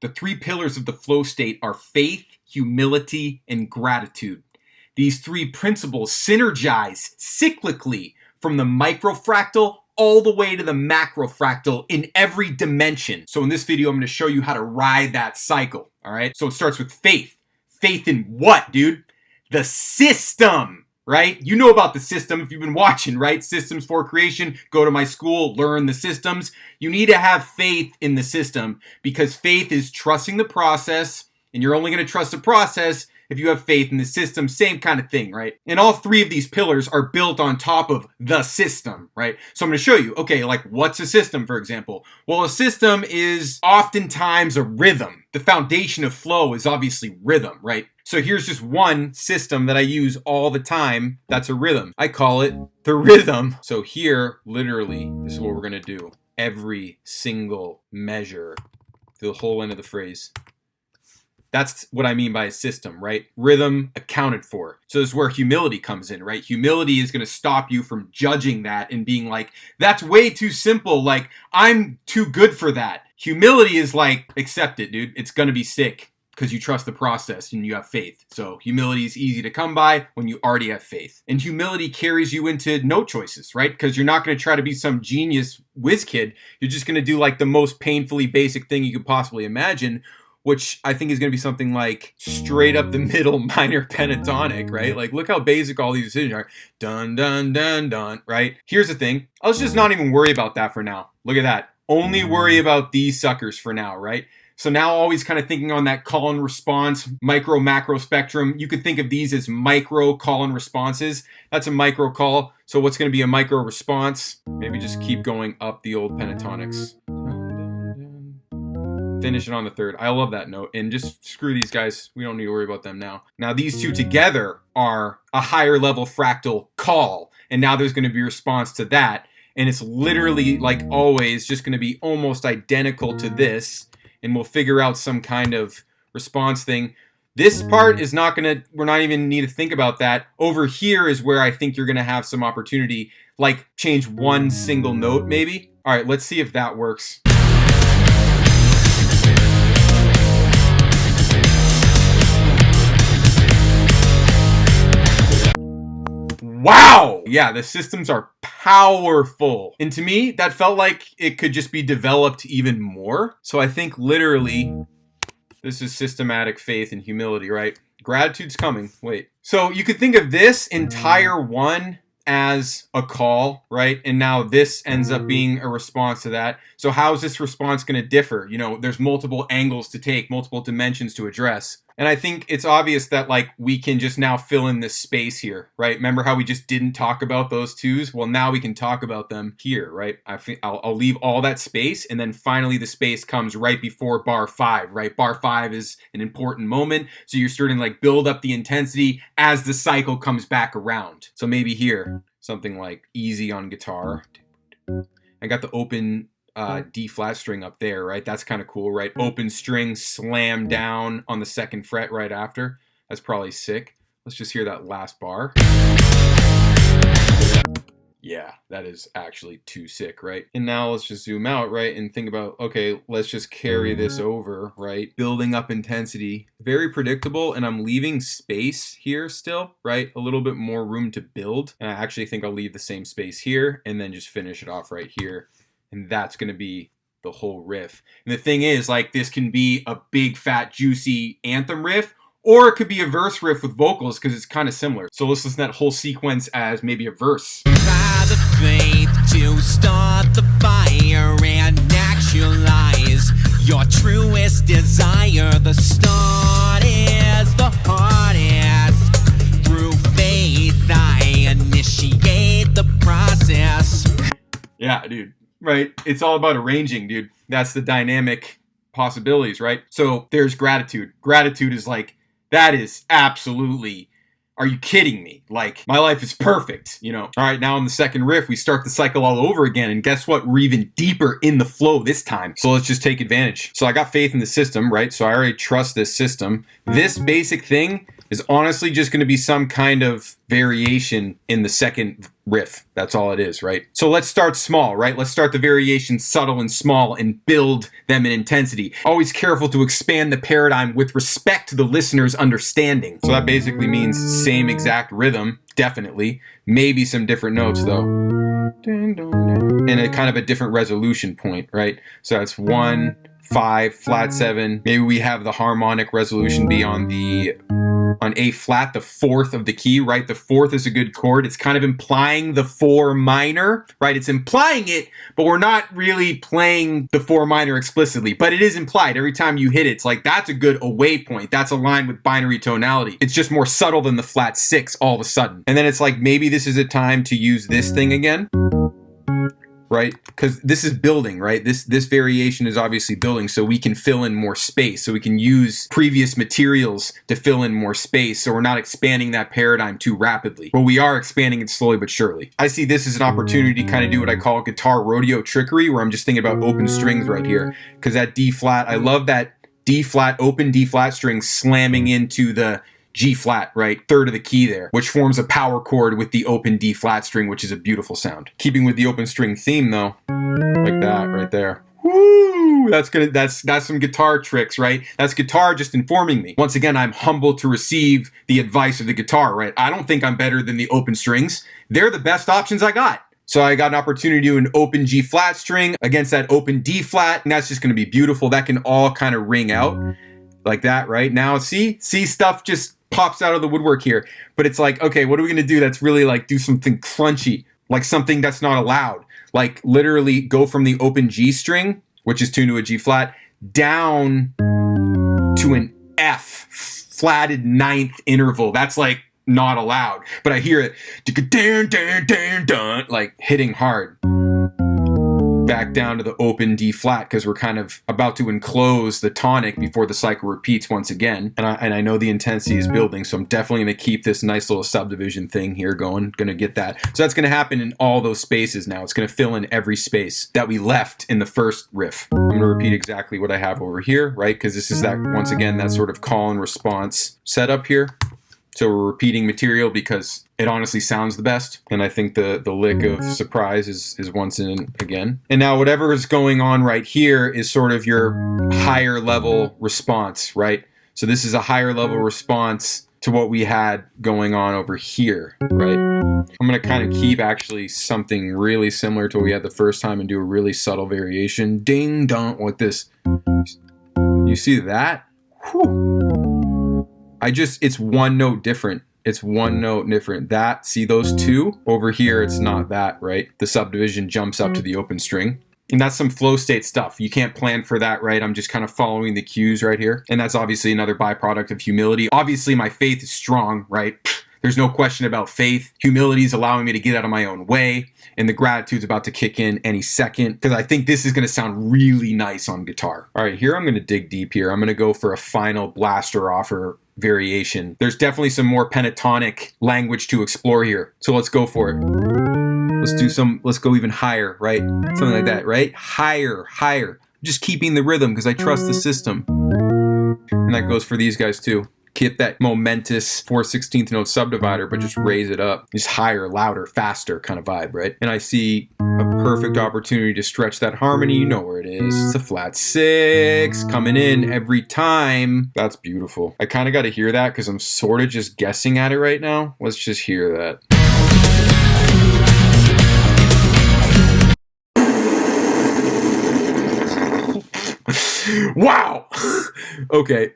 The three pillars of the flow state are faith, humility, and gratitude. These three principles synergize cyclically from the microfractal all the way to the macrofractal in every dimension. So in this video, I'm going to show you how to ride that cycle. All right. So it starts with faith. Faith in what, dude? The system, right? You know about the system if you've been watching, right? Systems for creation. Go to my school, learn the systems. You need to have faith in the system because faith is trusting the process, and you're only going to trust the process if you have faith in the system. Same kind of thing, right? And all three of these pillars are built on top of the system, right? So I'm going to show you, okay, like what's a system, for example? Well, a system is oftentimes a rhythm. The foundation of flow is obviously rhythm, right? So here's just one system that I use all the time. That's a rhythm. I call it the rhythm. So here, literally, this is what we're going to do. Every single measure, the whole end of the phrase. That's what I mean by a system, right? Rhythm accounted for. So this is where humility comes in, right? Humility is going to stop you from judging that and being like, that's way too simple. Like, I'm too good for that. Humility is like, accept it, dude. It's going to be sick because you trust the process and you have faith. So humility is easy to come by when you already have faith. And humility carries you into no choices, right? Because you're not going to try to be some genius whiz kid. You're just going to do like the most painfully basic thing you could possibly imagine, which I think is going to be something like straight up the middle minor pentatonic, right? Like, look how basic all these decisions are. Dun, dun, dun, dun, right? Here's the thing. Let's just not even worry about that for now. Look at that. Only worry about these suckers for now, right? So now always kind of thinking on that call and response, micro, macro spectrum. You could think of these as micro call and responses. That's a micro call. So what's going to be a micro response? Maybe just keep going up the old pentatonics. Finish it on the third. I love that note. And just screw these guys. We don't need to worry about them now. Now these two together are a higher level fractal call. And now there's going to be a response to that. And it's literally, like always, just going to be almost identical to this. And we'll figure out some kind of response thing. This part is not going to, we're not even need to think about that. Over here is where I think you're going to have some opportunity. Like change one single note maybe. All right, let's see if that works. Wow! Yeah, the systems are powerful. And to me, that felt like it could just be developed even more. So I think literally, this is systematic faith and humility, right? Gratitude's coming. Wait. So you could think of this entire one as a call, right? And now this ends up being a response to that. So how is this response going to differ? You know, there's multiple angles to take, multiple dimensions to address. And I think it's obvious that like we can just now fill in this space here, right? Remember how we just didn't talk about those twos? Well, now we can talk about them here, right? I'll leave all that space, and then finally the space comes right before bar 5, right? Bar 5 is an important moment. So you're starting to like build up the intensity as the cycle comes back around. So maybe here, something like easy on guitar. I got the open D flat string up there, right? That's kind of cool, right? Open string, slam down on the 2nd fret right after. That's probably sick. Let's just hear that last bar. Yeah, that is actually too sick, right? And now let's just zoom out, right? And think about, okay, let's just carry this over, right? Building up intensity. Very predictable, and I'm leaving space here still, right? A little bit more room to build. And I actually think I'll leave the same space here and then just finish it off right here. And that's going to be the whole riff. And the thing is, like, this can be a big, fat, juicy anthem riff, or it could be a verse riff with vocals because it's kind of similar. So let's listen to that whole sequence as maybe a verse. By the faith to start the fire and actualize your truest desire. The start is the hardest. Through faith, I initiate the process. Yeah, dude. Right? It's all about arranging, dude. That's the dynamic possibilities, right? So there's gratitude. Gratitude is like, that is absolutely, are you kidding me? Like, my life is perfect, you know? All right, now on the second riff, we start the cycle all over again. And guess what? We're even deeper in the flow this time. So let's just take advantage. So I got faith in the system, right? So I already trust this system. This basic thing is honestly just going to be some kind of variation in the second riff. That's all it is, right? So let's start small, right? Let's start the variations subtle and small and build them in intensity. Always careful to expand the paradigm with respect to the listener's understanding. So that basically means same exact rhythm, definitely. Maybe some different notes though. And a kind of a different resolution point, right? So that's 1, 5, flat 7. Maybe we have the harmonic resolution be on A flat, the 4th of the key, right? The 4th is a good chord. It's kind of implying the 4 minor, right? It's implying it, but we're not really playing the 4 minor explicitly, but it is implied every time you hit it. It's like, that's a good away point. That's aligned with binary tonality. It's just more subtle than the flat 6 all of a sudden. And then it's like, maybe this is a time to use this thing again. Right? Because this is building, right? This variation is obviously building, so we can fill in more space. So we can use previous materials to fill in more space. So we're not expanding that paradigm too rapidly. But we are expanding it slowly but surely. I see this as an opportunity to kind of do what I call guitar rodeo trickery, where I'm just thinking about open strings right here. Because that D flat, I love that D flat, open D flat string slamming into the G flat, right? 3rd of the key there, which forms a power chord with the open D flat string, which is a beautiful sound. Keeping with the open string theme though, like that right there. Woo! That's some guitar tricks, right? That's guitar just informing me. Once again, I'm humbled to receive the advice of the guitar, right? I don't think I'm better than the open strings. They're the best options I got. So I got an opportunity to do an open G flat string against that open D flat, and that's just gonna be beautiful. That can all kind of ring out like that, right? Now, see stuff just pops out of the woodwork here. But it's like, okay, what are we gonna do that's really like do something crunchy, like something that's not allowed? Like literally go from the open G string, which is tuned to a G flat, down to an F, flatted 9th interval. That's like not allowed. But I hear it, like hitting hard. Back down to the open D flat because we're kind of about to enclose the tonic before the cycle repeats once again. And I know the intensity is building, so I'm definitely going to keep this nice little subdivision thing here going. Going to get that. So that's going to happen in all those spaces now. It's going to fill in every space that we left in the first riff. I'm going to repeat exactly what I have over here, right? Because this is that, once again, that sort of call and response setup here. So we're repeating material because it honestly sounds the best. And I think the lick of surprise is once in again. And now whatever is going on right here is sort of your higher level response, right? So this is a higher level response to what we had going on over here, right? I'm gonna kind of keep actually something really similar to what we had the first time and do a really subtle variation. Ding dong, like this. You see that? Whew. It's one note different. It's one note different. That, see those two? Over here, it's not that, right? The subdivision jumps up to the open string. And that's some flow state stuff. You can't plan for that, right? I'm just kind of following the cues right here. And that's obviously another byproduct of humility. Obviously, my faith is strong, right? There's no question about faith. Humility is allowing me to get out of my own way. And the gratitude's about to kick in any second. Because I think this is going to sound really nice on guitar. All right, here I'm going to dig deep here. I'm going to go for a final blaster offer variation. There's definitely some more pentatonic language to explore here. So let's go for it. Let's go even higher, right? Something like that, right? Higher. Just keeping the rhythm because I trust the system. And that goes for these guys too. Keep that momentous 4/16 note subdivider, but just raise it up. Just higher, louder, faster kind of vibe, right? And I see a perfect opportunity to stretch that harmony. You know where it is. It's a flat 6 coming in every time. That's beautiful. I kind of got to hear that because I'm sort of just guessing at it right now. Let's just hear that. Wow. Okay.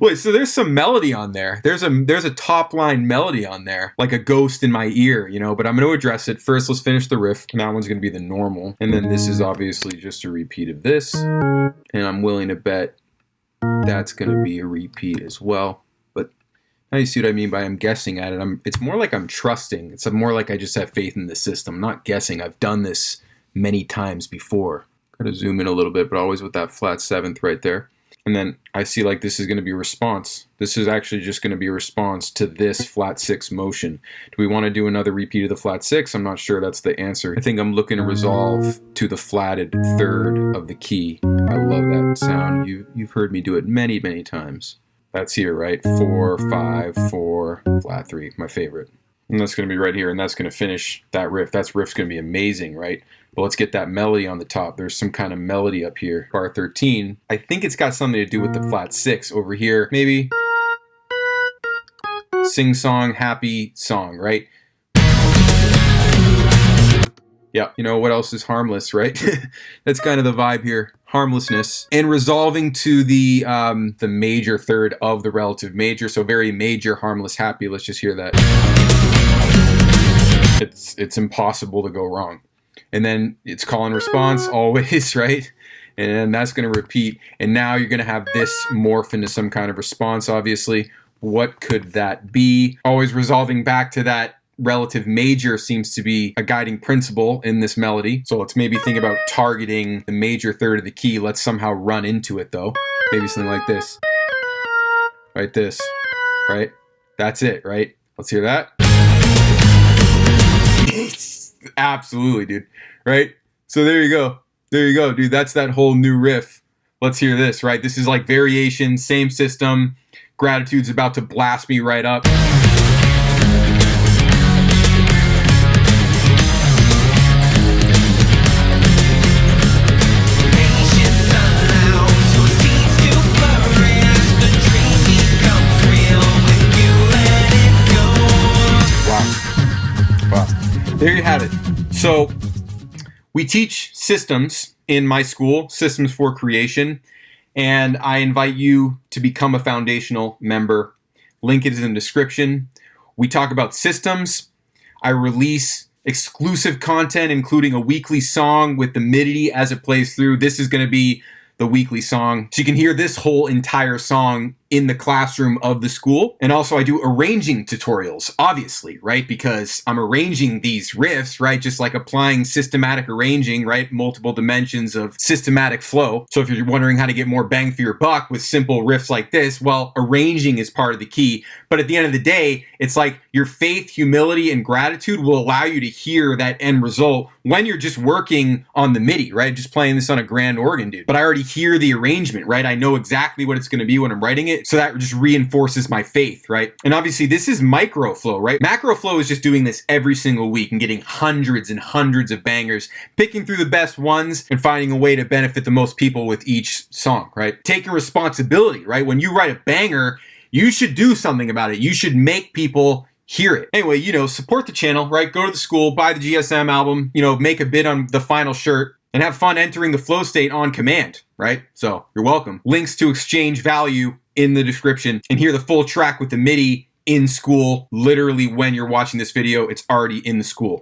Wait, so there's some melody on there. There's a top line melody on there, like a ghost in my ear, you know, but I'm going to address it. First, let's finish the riff. And that one's going to be the normal. And then this is obviously just a repeat of this. And I'm willing to bet that's going to be a repeat as well. But now you see what I mean by I'm guessing at it. It's more like I'm trusting. It's more like I just have faith in the system. I'm not guessing. I've done this many times before. Got to zoom in a little bit, but always with that flat 7th right there. And then I see like this is going to be a response. This is actually just going to be a response to this flat 6 motion. Do we want to do another repeat of the flat 6? I'm not sure that's the answer. I think I'm looking to resolve to the flatted 3rd of the key. I love that sound. You've heard me do it many, many times. That's here, right? 4, 5, 4, flat 3, my favorite. And that's going to be right here, and that's going to finish that riff. That riff's going to be amazing, right? But let's get that melody on the top. There's some kind of melody up here. Bar 13. I think it's got something to do with the flat 6 over here. Maybe sing song, happy song, right? Yeah, you know what else is harmless, right? That's kind of the vibe here. Harmlessness. And resolving to the major third of the relative major. So very major, harmless, happy. Let's just hear that. It's impossible to go wrong. And then it's call and response always, right? And that's going to repeat. And now you're going to have this morph into some kind of response, obviously. What could that be? Always resolving back to that relative major seems to be a guiding principle in this melody. So let's maybe think about targeting the major third of the key. Let's somehow run into it though. Maybe something like this. Right, this. Right? That's it, right? Let's hear that. Absolutely, dude. Right? So there you go. There you go, dude. That's that whole new riff. Let's hear this, right? This is like variation, same system. Gratitude's about to blast me right up. There you have it. So we teach systems in my school, Systems for Creation, and I invite you to become a foundational member. Link is in the description. We talk about systems. I release exclusive content, including a weekly song with the MIDI as it plays through. This is going to be the weekly song. So you can hear this whole entire song in the classroom of the school. And also I do arranging tutorials, obviously, right? Because I'm arranging these riffs, right? Just like applying systematic arranging, right? Multiple dimensions of systematic flow. So if you're wondering how to get more bang for your buck with simple riffs like this, well, arranging is part of the key. But at the end of the day, it's like your faith, humility, and gratitude will allow you to hear that end result when you're just working on the MIDI, right? Just playing this on a grand organ, dude. But I already hear the arrangement, right? I know exactly what it's going to be when I'm writing it. So that just reinforces my faith, right? And obviously this is micro flow, right? Macro flow is just doing this every single week and getting hundreds and hundreds of bangers, picking through the best ones and finding a way to benefit the most people with each song, right? Taking responsibility, right? When you write a banger, you should do something about it. You should make people hear it. Anyway, you know, support the channel, right? Go to the school, buy the GSM album, you know, make a bid on the final shirt, and have fun entering the flow state on command, right? So you're welcome. Links to exchange value in the description, and hear the full track with the MIDI in school. Literally when you're watching this video, it's already in the school.